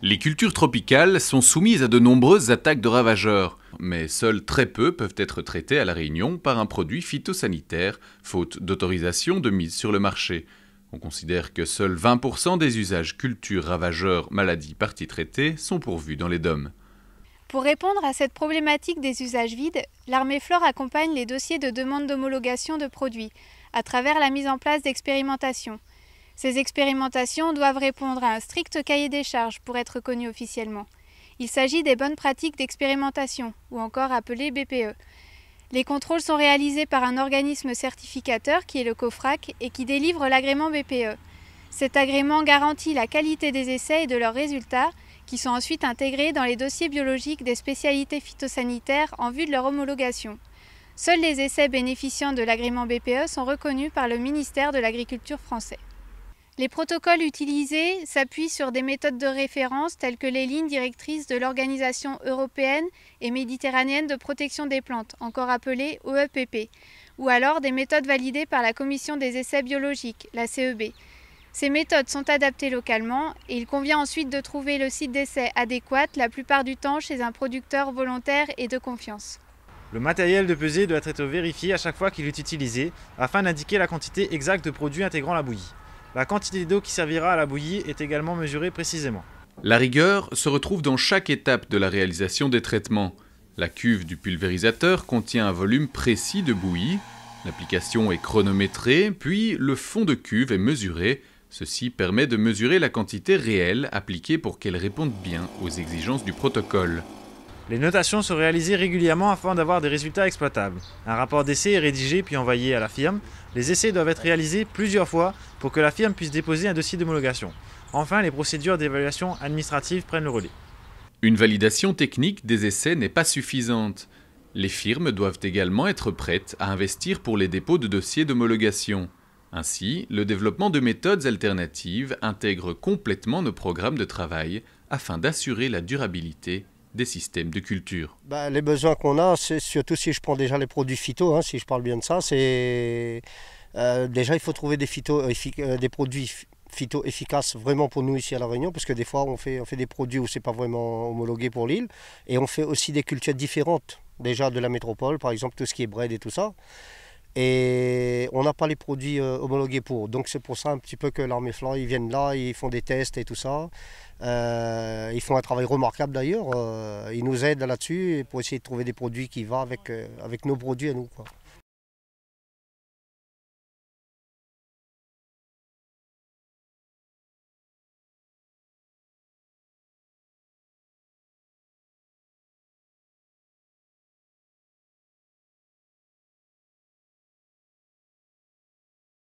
Les cultures tropicales sont soumises à de nombreuses attaques de ravageurs, mais seuls très peu peuvent être traités à La Réunion par un produit phytosanitaire, faute d'autorisation de mise sur le marché. On considère que seuls 20% des usages cultures ravageurs maladies parties traitées sont pourvus dans les DOM. Pour répondre à cette problématique des usages vides, l'Armée Flore accompagne les dossiers de demande d'homologation de produits, à travers la mise en place d'expérimentations. Ces expérimentations doivent répondre à un strict cahier des charges pour être reconnues officiellement. Il s'agit des bonnes pratiques d'expérimentation, ou encore appelées BPE. Les contrôles sont réalisés par un organisme certificateur qui est le COFRAC et qui délivre l'agrément BPE. Cet agrément garantit la qualité des essais et de leurs résultats, qui sont ensuite intégrés dans les dossiers biologiques des spécialités phytosanitaires en vue de leur homologation. Seuls les essais bénéficiant de l'agrément BPE sont reconnus par le ministère de l'Agriculture français. Les protocoles utilisés s'appuient sur des méthodes de référence telles que les lignes directrices de l'Organisation européenne et méditerranéenne de protection des plantes, encore appelée OEPP, ou alors des méthodes validées par la Commission des essais biologiques, la CEB. Ces méthodes sont adaptées localement et il convient ensuite de trouver le site d'essai adéquat, la plupart du temps chez un producteur volontaire et de confiance. Le matériel de pesée doit être vérifié à chaque fois qu'il est utilisé afin d'indiquer la quantité exacte de produits intégrant la bouillie. La quantité d'eau qui servira à la bouillie est également mesurée précisément. La rigueur se retrouve dans chaque étape de la réalisation des traitements. La cuve du pulvérisateur contient un volume précis de bouillie, l'application est chronométrée, puis le fond de cuve est mesuré. Ceci permet de mesurer la quantité réelle appliquée pour qu'elle réponde bien aux exigences du protocole. Les notations sont réalisées régulièrement afin d'avoir des résultats exploitables. Un rapport d'essai est rédigé puis envoyé à la firme. Les essais doivent être réalisés plusieurs fois pour que la firme puisse déposer un dossier d'homologation. Enfin, les procédures d'évaluation administrative prennent le relais. Une validation technique des essais n'est pas suffisante. Les firmes doivent également être prêtes à investir pour les dépôts de dossiers d'homologation. Ainsi, le développement de méthodes alternatives intègre complètement nos programmes de travail afin d'assurer la durabilité des systèmes de culture. Les besoins qu'on a, c'est surtout si je prends déjà les produits phyto, si je parle bien de ça, c'est déjà il faut trouver des produits phyto efficaces vraiment pour nous ici à La Réunion, parce que des fois on fait des produits où c'est pas vraiment homologué pour l'île, et on fait aussi des cultures différentes déjà de la métropole, par exemple tout ce qui est bread et tout ça. Et on n'a pas les produits homologués pour. Donc c'est pour ça un petit peu que l'Armée Flore, ils viennent là, ils font des tests et tout ça. Ils font un travail remarquable d'ailleurs. Ils nous aident là-dessus pour essayer de trouver des produits qui vont avec nos produits à nous, quoi.